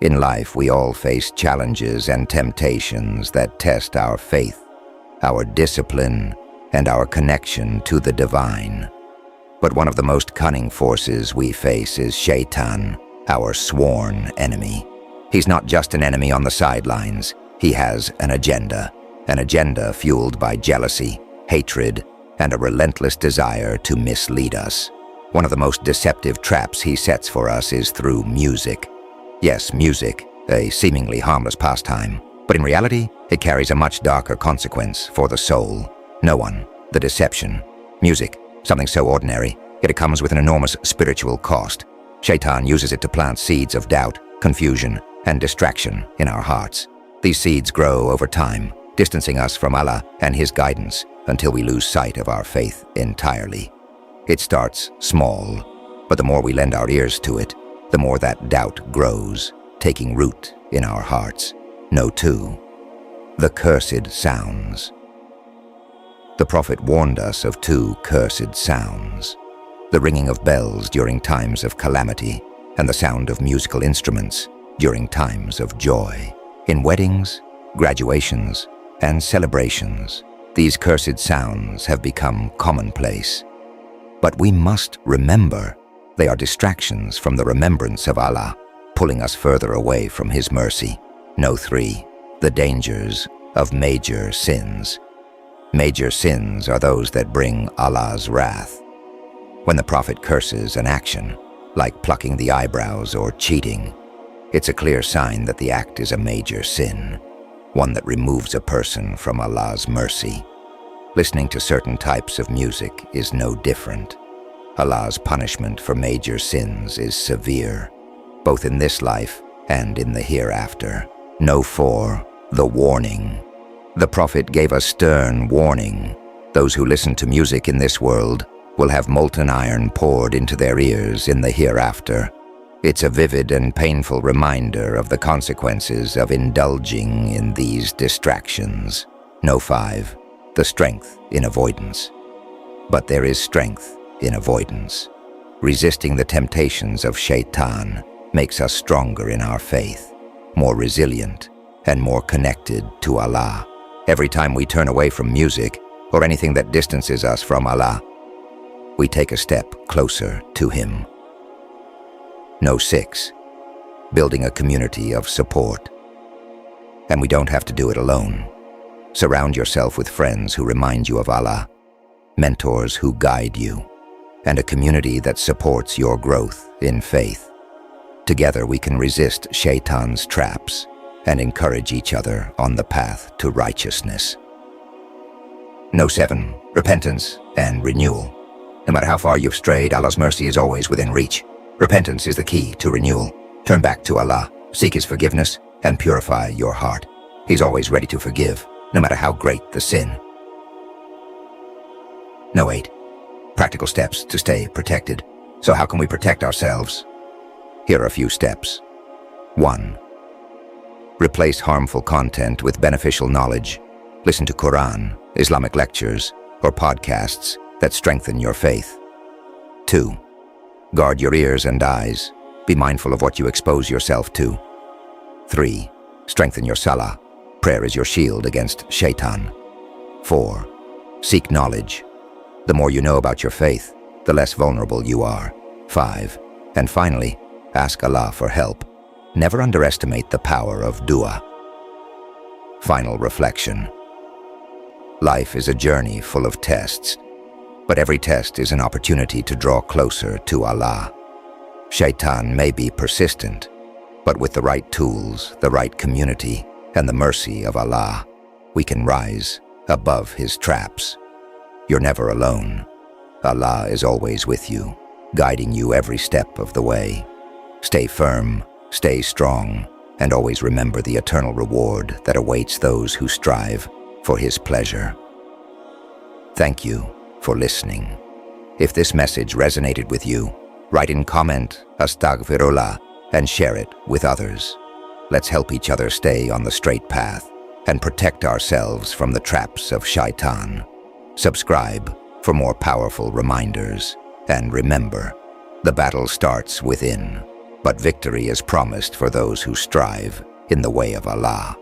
In life, we all face challenges and temptations that test our faith, our discipline, and our connection to the divine. But one of the most cunning forces we face is Shaitan, our sworn enemy. He's not just an enemy on the sidelines. He has an agenda fueled by jealousy, hatred, and a relentless desire to mislead us. One of the most deceptive traps he sets for us is through music. Yes, music, a seemingly harmless pastime, but in reality, it carries a much darker consequence for the soul. The deception. Music, something so ordinary, yet it comes with an enormous spiritual cost. Shaitan uses it to plant seeds of doubt, confusion, and distraction in our hearts. These seeds grow over time, distancing us from Allah and His guidance until we lose sight of our faith entirely. It starts small, but the more we lend our ears to it, the more that doubt grows, taking root in our hearts. No. 2. The cursed sounds. The Prophet warned us of 2 cursed sounds: the ringing of bells during times of calamity and the sound of musical instruments during times of joy. In weddings, graduations, and celebrations, these cursed sounds have become commonplace. But we must remember they are distractions from the remembrance of Allah, pulling us further away from His mercy. No. 3. The dangers of major sins. Major sins are those that bring Allah's wrath. When the Prophet curses an action, like plucking the eyebrows or cheating, it's a clear sign that the act is a major sin, one that removes a person from Allah's mercy. Listening to certain types of music is no different. Allah's punishment for major sins is severe, both in this life and in the hereafter. No. 4. The warning. The Prophet gave a stern warning. Those who listen to music in this world will have molten iron poured into their ears in the hereafter. It's a vivid and painful reminder of the consequences of indulging in these distractions. No. 5. The strength in avoidance. But there is strength in avoidance. Resisting the temptations of Shaitan makes us stronger in our faith, more resilient, and more connected to Allah. Every time we turn away from music or anything that distances us from Allah, we take a step closer to Him. No. 6. Building a community of support. And we don't have to do it alone. Surround yourself with friends who remind you of Allah, mentors who guide you, and a community that supports your growth in faith. Together we can resist Shaitan's traps and encourage each other on the path to righteousness. No. 7. Repentance and renewal. No matter how far you've strayed, Allah's mercy is always within reach. Repentance is the key to renewal. Turn back to Allah, seek His forgiveness, and purify your heart. He's always ready to forgive, no matter how great the sin. No. 8. Practical steps to stay protected. So how can we protect ourselves? Here are a few steps. 1. Replace harmful content with beneficial knowledge. Listen to Quran, Islamic lectures, or podcasts that strengthen your faith. 2. Guard your ears and eyes. Be mindful of what you expose yourself to. 3. Strengthen your salah. Prayer is your shield against Shaitan. 4. Seek knowledge. The more you know about your faith, the less vulnerable you are. 5. And finally, ask Allah for help. Never underestimate the power of dua. Final reflection. Life is a journey full of tests, but every test is an opportunity to draw closer to Allah. Shaitan may be persistent, but with the right tools, the right community, and the mercy of Allah, we can rise above his traps. You're never alone. Allah is always with you, guiding you every step of the way. Stay firm, stay strong, and always remember the eternal reward that awaits those who strive for His pleasure. Thank you for listening. If this message resonated with you, write in comment Astaghfirullah and share it with others. Let's help each other stay on the straight path and protect ourselves from the traps of Shaitan. Subscribe for more powerful reminders, and remember, the battle starts within. but victory is promised for those who strive in the way of Allah.